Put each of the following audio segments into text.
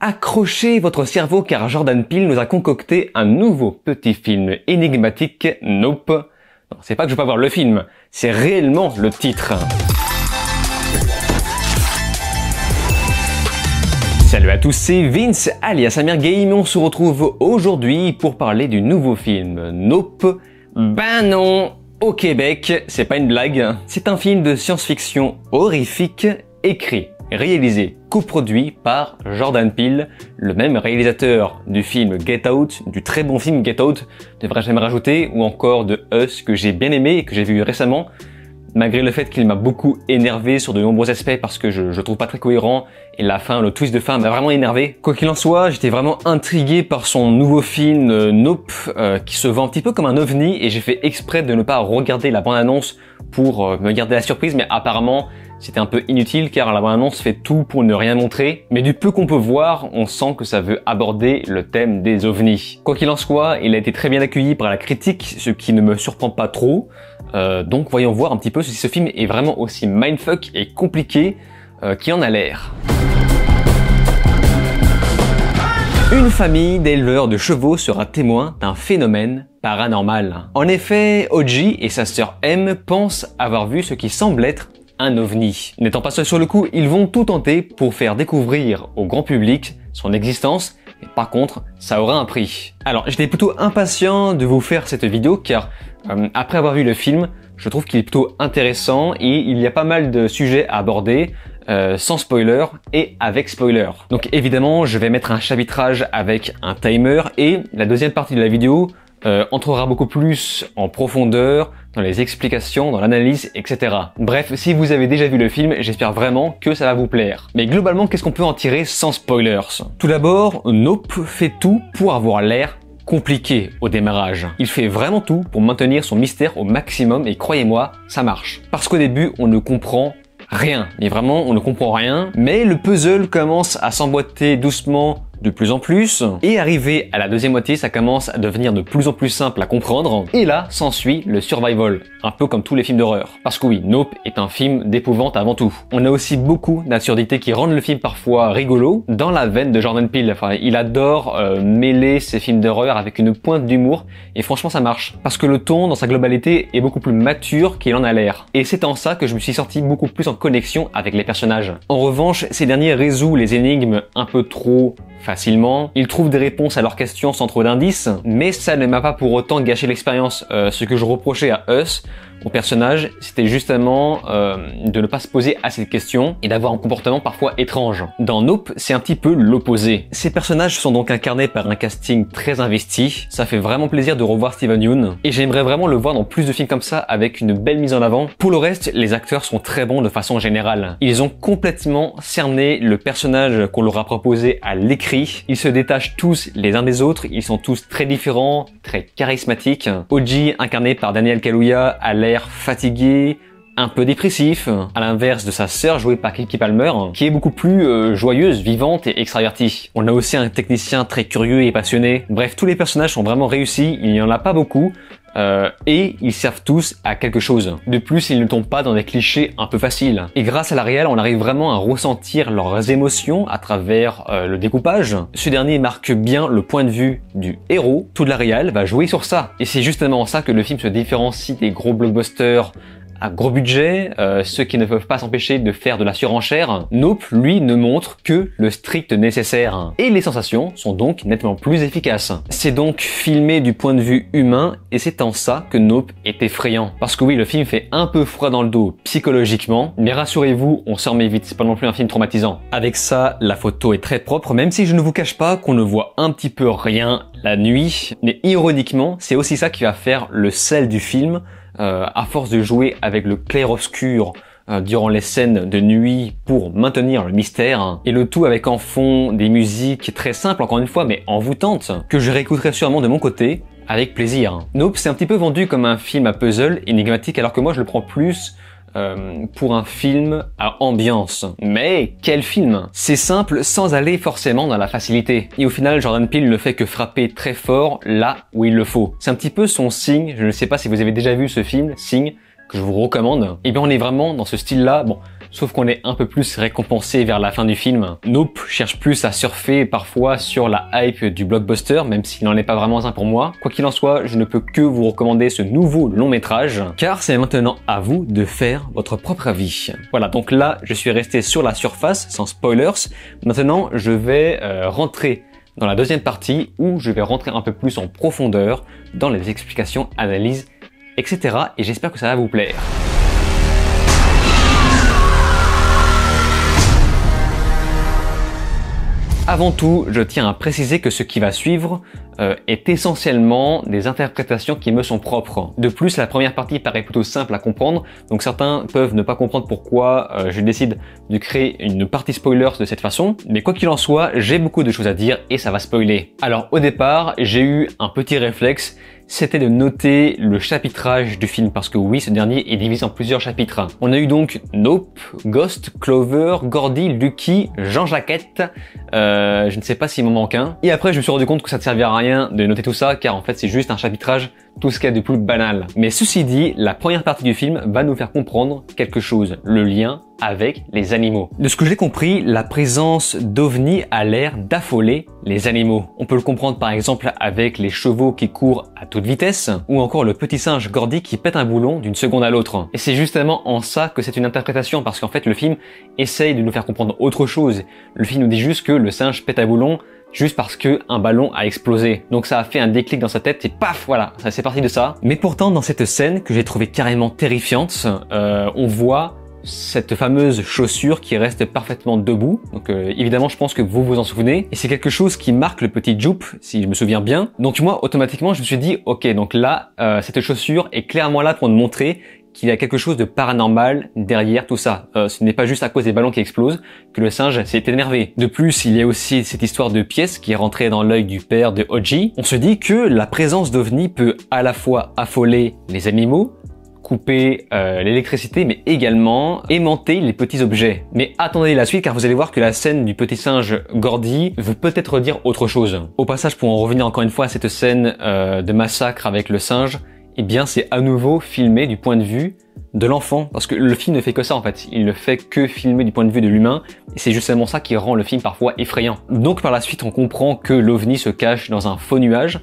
Accrochez votre cerveau car Jordan Peele nous a concocté un nouveau petit film énigmatique, Nope. Non, c'est pas que je veux pas voir le film, c'est réellement le titre. Salut à tous, c'est Vince alias Amir Game et on se retrouve aujourd'hui pour parler du nouveau film Nope. Ben non, au Québec, c'est pas une blague, c'est un film de science-fiction horrifique écrit, réalisé, coproduit par Jordan Peele, le même réalisateur du film Get Out, du très bon film Get Out, devrais-je même rajouter, ou encore de Us que j'ai bien aimé et que j'ai vu récemment, malgré le fait qu'il m'a beaucoup énervé sur de nombreux aspects parce que je trouve pas très cohérent et la fin, le twist de fin m'a vraiment énervé. Quoi qu'il en soit, j'étais vraiment intrigué par son nouveau film Nope qui se vend un petit peu comme un ovni et j'ai fait exprès de ne pas regarder la bande-annonce pour me garder la surprise, mais apparemment c'était un peu inutile car la bande-annonce fait tout pour ne rien montrer, mais du peu qu'on peut voir, on sent que ça veut aborder le thème des ovnis. Quoi qu'il en soit, il a été très bien accueilli par la critique, ce qui ne me surprend pas trop. Donc voyons voir un petit peu si ce film est vraiment aussi mindfuck et compliqué qu'il en a l'air. Une famille d'éleveurs de chevaux sera témoin d'un phénomène paranormal. En effet, Oji et sa sœur M pensent avoir vu ce qui semble être un ovni. N'étant pas seuls sur le coup, ils vont tout tenter pour faire découvrir au grand public son existence, mais par contre, ça aura un prix. Alors, j'étais plutôt impatient de vous faire cette vidéo car après avoir vu le film, je trouve qu'il est plutôt intéressant et il y a pas mal de sujets à aborder sans spoiler et avec spoiler. Donc évidemment, je vais mettre un chapitrage avec un timer et la deuxième partie de la vidéo entrera beaucoup plus en profondeur dans les explications, dans l'analyse, etc. Bref, si vous avez déjà vu le film, j'espère vraiment que ça va vous plaire. Mais globalement, qu'est-ce qu'on peut en tirer sans spoilers? Tout d'abord, Nope fait tout pour avoir l'air compliqué au démarrage. Il fait vraiment tout pour maintenir son mystère au maximum et croyez-moi, ça marche. Parce qu'au début, on ne comprend rien. Mais vraiment, on ne comprend rien. Mais le puzzle commence à s'emboîter doucement de plus en plus, et arrivé à la deuxième moitié, ça commence à devenir de plus en plus simple à comprendre, et là s'ensuit le survival, un peu comme tous les films d'horreur. Parce que oui, Nope est un film d'épouvante avant tout. On a aussi beaucoup d'absurdités qui rendent le film parfois rigolo, dans la veine de Jordan Peele. Enfin, il adore mêler ses films d'horreur avec une pointe d'humour, et franchement ça marche. Parce que le ton, dans sa globalité, est beaucoup plus mature qu'il en a l'air. Et c'est en ça que je me suis sorti beaucoup plus en connexion avec les personnages. En revanche, ces derniers résout les énigmes un peu trop facilement. Ils trouvent des réponses à leurs questions sans trop d'indices, mais ça ne m'a pas pour autant gâché l'expérience. Ce que je reprochais à Us, au personnage, c'était justement de ne pas se poser assez de questions et d'avoir un comportement parfois étrange. Dans Nope, c'est un petit peu l'opposé. Ces personnages sont donc incarnés par un casting très investi. Ça fait vraiment plaisir de revoir Steven Yeun et j'aimerais vraiment le voir dans plus de films comme ça avec une belle mise en avant. Pour le reste, les acteurs sont très bons de façon générale. Ils ont complètement cerné le personnage qu'on leur a proposé à l'écrit. Ils se détachent tous les uns des autres. Ils sont tous très différents, très charismatiques. Oji, incarné par Daniel Kaluuya, a l'air fatigué, un peu dépressif, à l'inverse de sa sœur jouée par Keke Palmer, qui est beaucoup plus joyeuse, vivante et extravertie. On a aussi un technicien très curieux et passionné. Bref, tous les personnages sont vraiment réussis, il n'y en a pas beaucoup, et ils servent tous à quelque chose. De plus, ils ne tombent pas dans des clichés un peu faciles. Et grâce à la réal, on arrive vraiment à ressentir leurs émotions à travers le découpage. Ce dernier marque bien le point de vue du héros. Toute la réal va jouer sur ça. Et c'est justement en ça que le film se différencie des gros blockbusters à gros budget, ceux qui ne peuvent pas s'empêcher de faire de la surenchère. Nope, lui, ne montre que le strict nécessaire. Et les sensations sont donc nettement plus efficaces. C'est donc filmé du point de vue humain, et c'est en ça que Nope est effrayant. Parce que oui, le film fait un peu froid dans le dos psychologiquement, mais rassurez-vous, on s'en remet vite, c'est pas non plus un film traumatisant. Avec ça, la photo est très propre, même si je ne vous cache pas qu'on ne voit un petit peu rien la nuit. Mais ironiquement, c'est aussi ça qui va faire le sel du film, à force de jouer avec le clair-obscur durant les scènes de nuit pour maintenir le mystère, et le tout avec en fond des musiques très simples encore une fois mais envoûtantes, que je réécouterai sûrement de mon côté avec plaisir. Nope, c'est un petit peu vendu comme un film à puzzle énigmatique alors que moi je le prends plus pour un film à ambiance. Mais quel film! C'est simple sans aller forcément dans la facilité. Et au final, Jordan Peele ne fait que frapper très fort là où il le faut. C'est un petit peu son signe, je ne sais pas si vous avez déjà vu ce film, Signe, que je vous recommande. Et bien on est vraiment dans ce style-là. Bon, sauf qu'on est un peu plus récompensé vers la fin du film. Nope cherche plus à surfer parfois sur la hype du blockbuster, même s'il n'en est pas vraiment un pour moi. Quoi qu'il en soit, je ne peux que vous recommander ce nouveau long métrage, car c'est maintenant à vous de faire votre propre avis. Voilà, donc là, je suis resté sur la surface, sans spoilers. Maintenant, je vais rentrer dans la deuxième partie, où je vais rentrer un peu plus en profondeur dans les explications, analyses, etc. Et j'espère que ça va vous plaire. Avant tout, je tiens à préciser que ce qui va suivre est essentiellement des interprétations qui me sont propres. De plus, la première partie paraît plutôt simple à comprendre, donc certains peuvent ne pas comprendre pourquoi je décide de créer une partie spoilers de cette façon, mais quoi qu'il en soit, j'ai beaucoup de choses à dire et ça va spoiler. Alors au départ, j'ai eu un petit réflexe, c'était de noter le chapitrage du film, parce que oui, ce dernier est divisé en plusieurs chapitres. On a eu donc Nope, Ghost, Clover, Gordy, Lucky, Jean Jaquette, je ne sais pas s'il m'en manque un. Et après, je me suis rendu compte que ça ne servait à rien de noter tout ça, car en fait, c'est juste un chapitrage, tout ce qu'il y a de plus banal. Mais ceci dit, la première partie du film va nous faire comprendre quelque chose, le lien avec les animaux. De ce que j'ai compris, la présence d'ovnis a l'air d'affoler les animaux. On peut le comprendre par exemple avec les chevaux qui courent à toute vitesse, ou encore le petit singe Gordy qui pète un boulon d'une seconde à l'autre. Et c'est justement en ça que c'est une interprétation, parce qu'en fait le film essaye de nous faire comprendre autre chose. Le film nous dit juste que le singe pète un boulon juste parce que un ballon a explosé. Donc ça a fait un déclic dans sa tête et paf, voilà, ça c'est parti de ça. Mais pourtant dans cette scène que j'ai trouvée carrément terrifiante, on voit cette fameuse chaussure qui reste parfaitement debout. Donc évidemment, je pense que vous vous en souvenez. Et c'est quelque chose qui marque le petit Jupe, si je me souviens bien. Donc moi, automatiquement, je me suis dit, ok, donc là, cette chaussure est clairement là pour nous montrer qu'il y a quelque chose de paranormal derrière tout ça. Ce n'est pas juste à cause des ballons qui explosent que le singe s'est énervé. De plus, il y a aussi cette histoire de pièce qui est rentrée dans l'œil du père de Oji. On se dit que la présence d'ovnis peut à la fois affoler les animaux, couper l'électricité, mais également aimanter les petits objets. Mais attendez la suite, car vous allez voir que la scène du petit singe Gordy veut peut-être dire autre chose. Au passage, pour en revenir encore une fois à cette scène de massacre avec le singe, eh bien c'est à nouveau filmé du point de vue de l'enfant, parce que le film ne fait que ça en fait, il ne fait que filmer du point de vue de l'humain, et c'est justement ça qui rend le film parfois effrayant. Donc par la suite on comprend que l'OVNI se cache dans un faux nuage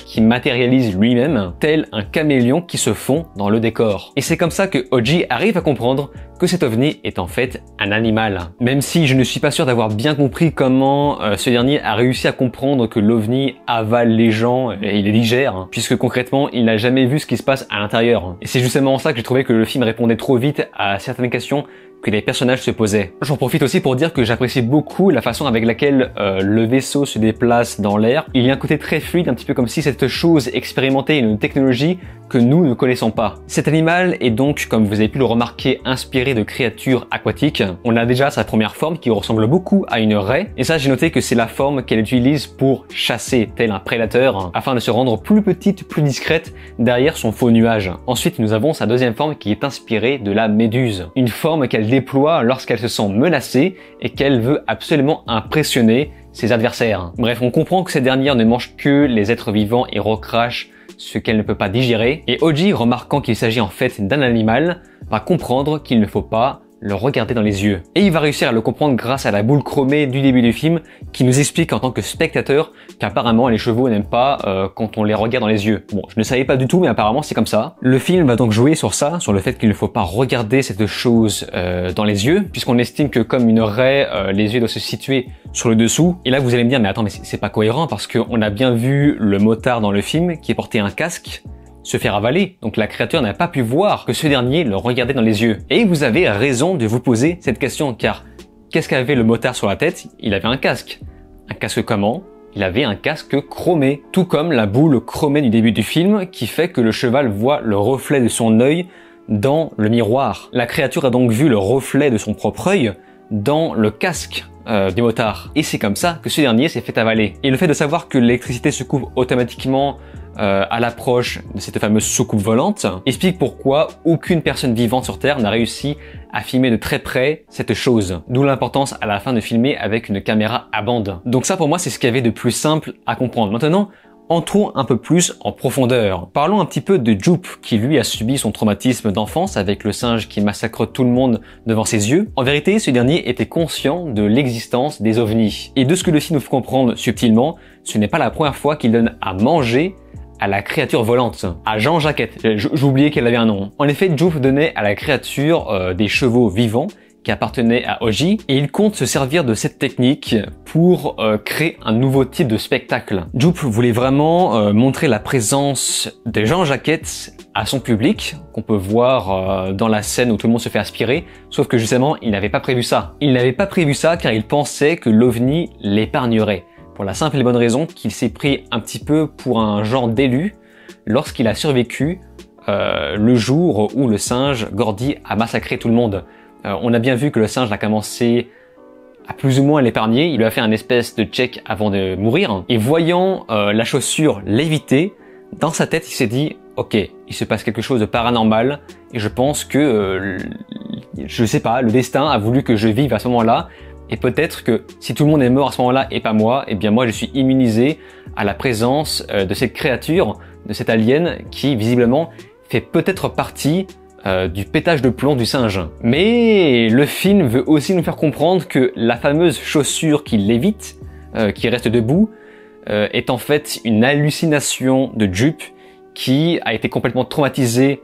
qui matérialise lui-même, tel un caméléon qui se fond dans le décor. Et c'est comme ça que Oji arrive à comprendre que cet OVNI est en fait un animal. Même si je ne suis pas sûr d'avoir bien compris comment ce dernier a réussi à comprendre que l'OVNI avale les gens et les digère, puisque concrètement il n'a jamais vu ce qui se passe à l'intérieur. Et c'est justement ça que j'ai trouvé que le film répondait trop vite à certaines questions que les personnages se posaient. J'en profite aussi pour dire que j'apprécie beaucoup la façon avec laquelle le vaisseau se déplace dans l'air. Il y a un côté très fluide, un petit peu comme si cette chose expérimentait une technologie que nous ne connaissons pas. Cet animal est donc, comme vous avez pu le remarquer, inspiré de créatures aquatiques. On a déjà sa première forme qui ressemble beaucoup à une raie, et ça j'ai noté que c'est la forme qu'elle utilise pour chasser, tel un prédateur, afin de se rendre plus petite, plus discrète derrière son faux nuage. Ensuite nous avons sa deuxième forme qui est inspirée de la méduse, une forme qu'elle déploie lorsqu'elle se sent menacée et qu'elle veut absolument impressionner ses adversaires. Bref, on comprend que cette dernière ne mange que les êtres vivants et recrache ce qu'elle ne peut pas digérer, et Oji, remarquant qu'il s'agit en fait d'un animal, va comprendre qu'il ne faut pas le regarder dans les yeux. Et il va réussir à le comprendre grâce à la boule chromée du début du film qui nous explique en tant que spectateur qu'apparemment les chevaux n'aiment pas quand on les regarde dans les yeux. Bon, je ne savais pas du tout, mais apparemment c'est comme ça. Le film va donc jouer sur ça, sur le fait qu'il ne faut pas regarder cette chose dans les yeux, puisqu'on estime que comme une raie, les yeux doivent se situer sur le dessous. Et là vous allez me dire, mais attends, mais c'est pas cohérent, parce qu'on a bien vu le motard dans le film qui portait un casque se faire avaler, donc la créature n'a pas pu voir que ce dernier le regardait dans les yeux. Et vous avez raison de vous poser cette question, car qu'est-ce qu'avait le motard sur la tête? Il avait un casque. Un casque comment? Il avait un casque chromé, tout comme la boule chromée du début du film qui fait que le cheval voit le reflet de son œil dans le miroir. La créature a donc vu le reflet de son propre œil dans le casque du motard. Et c'est comme ça que ce dernier s'est fait avaler. Et le fait de savoir que l'électricité se coupe automatiquement à l'approche de cette fameuse soucoupe volante explique pourquoi aucune personne vivante sur Terre n'a réussi à filmer de très près cette chose. D'où l'importance à la fin de filmer avec une caméra à bande. Donc ça pour moi c'est ce qu'il y avait de plus simple à comprendre. Maintenant, Entrons un peu plus en profondeur. Parlons un petit peu de Jupe, qui lui a subi son traumatisme d'enfance avec le singe qui massacre tout le monde devant ses yeux. En vérité, ce dernier était conscient de l'existence des ovnis. Et de ce que le film nous fait comprendre subtilement, ce n'est pas la première fois qu'il donne à manger à la créature volante, à Jean Jaquette. J'oubliais qu'elle avait un nom. En effet, Jupe donnait à la créature des chevaux vivants qui appartenait à Oji, et il compte se servir de cette technique pour créer un nouveau type de spectacle. Jupe voulait vraiment montrer la présence de Jean Jaquette à son public, qu'on peut voir dans la scène où tout le monde se fait aspirer, sauf que justement, il n'avait pas prévu ça. Il n'avait pas prévu ça car il pensait que l'OVNI l'épargnerait, pour la simple et bonne raison qu'il s'est pris un petit peu pour un genre d'élu lorsqu'il a survécu le jour où le singe Gordy a massacré tout le monde. On a bien vu que le singe a commencé à plus ou moins l'épargner, il lui a fait un espèce de check avant de mourir, et voyant la chaussure léviter, dans sa tête il s'est dit « Ok, il se passe quelque chose de paranormal, et je pense que, je sais pas, le destin a voulu que je vive à ce moment-là, et peut-être que si tout le monde est mort à ce moment-là et pas moi, eh bien moi je suis immunisé à la présence de cette créature, de cet alien qui visiblement fait peut-être partie du pétage de plomb du singe. Mais le film veut aussi nous faire comprendre que la fameuse chaussure qui lévite, qui reste debout, est en fait une hallucination de Jupe qui a été complètement traumatisé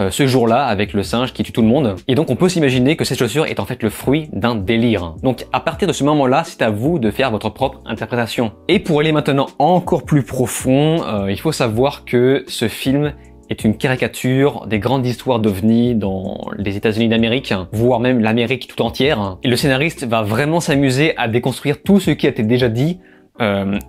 ce jour-là avec le singe qui tue tout le monde. Et donc on peut s'imaginer que cette chaussure est en fait le fruit d'un délire. Donc à partir de ce moment-là, c'est à vous de faire votre propre interprétation. Et pour aller maintenant encore plus profond, il faut savoir que ce film est une caricature des grandes histoires d'ovnis dans les États-Unis d'Amérique, voire même l'Amérique tout entière. Et le scénariste va vraiment s'amuser à déconstruire tout ce qui a été déjà dit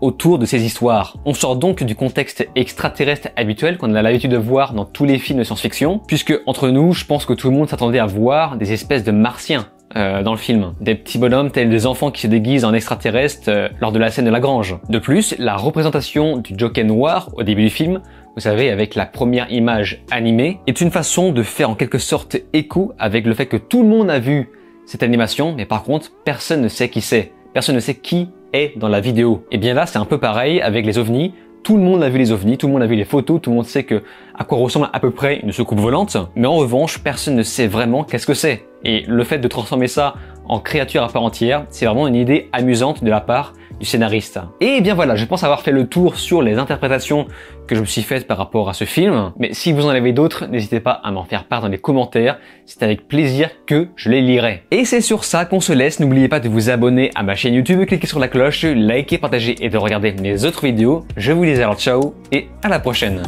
autour de ces histoires. On sort donc du contexte extraterrestre habituel qu'on a l'habitude de voir dans tous les films de science-fiction, puisque entre nous, je pense que tout le monde s'attendait à voir des espèces de martiens dans le film. Des petits bonhommes tels des enfants qui se déguisent en extraterrestres lors de la scène de la grange. De plus, la représentation du Joker noir au début du film, vous savez, avec la première image animée, est une façon de faire en quelque sorte écho avec le fait que tout le monde a vu cette animation, mais par contre, personne ne sait qui c'est. Personne ne sait qui est dans la vidéo. Et bien là, c'est un peu pareil avec les ovnis. Tout le monde a vu les ovnis, tout le monde a vu les photos, tout le monde sait à quoi ressemble à peu près une soucoupe volante. Mais en revanche, personne ne sait vraiment qu'est-ce que c'est. Et le fait de transformer ça en créature à part entière, c'est vraiment une idée amusante de la part du scénariste. Et bien voilà, je pense avoir fait le tour sur les interprétations que je me suis faites par rapport à ce film. Mais si vous en avez d'autres, n'hésitez pas à m'en faire part dans les commentaires. C'est avec plaisir que je les lirai. Et c'est sur ça qu'on se laisse. N'oubliez pas de vous abonner à ma chaîne YouTube, cliquez sur la cloche, likez, partagez et de regarder mes autres vidéos. Je vous dis alors ciao et à la prochaine.